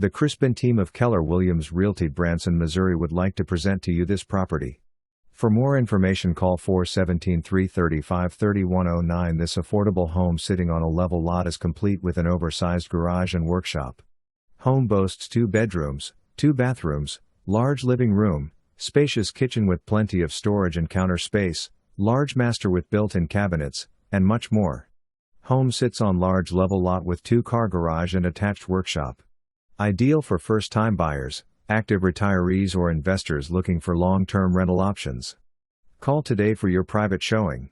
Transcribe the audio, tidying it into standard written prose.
The Crispin team of Keller Williams Realty Branson, Missouri would like to present to you this property. For more information call 417-335-3109. This affordable home sitting on a level lot is complete with an oversized garage and workshop. Home boasts 2 bedrooms, 2 bathrooms, large living room, spacious kitchen with plenty of storage and counter space, large master with built-in cabinets, and much more. Home sits on large level lot with 2-car garage and attached workshop. Ideal for first-time buyers, active retirees or investors looking for long-term rental options. Call today for your private showing.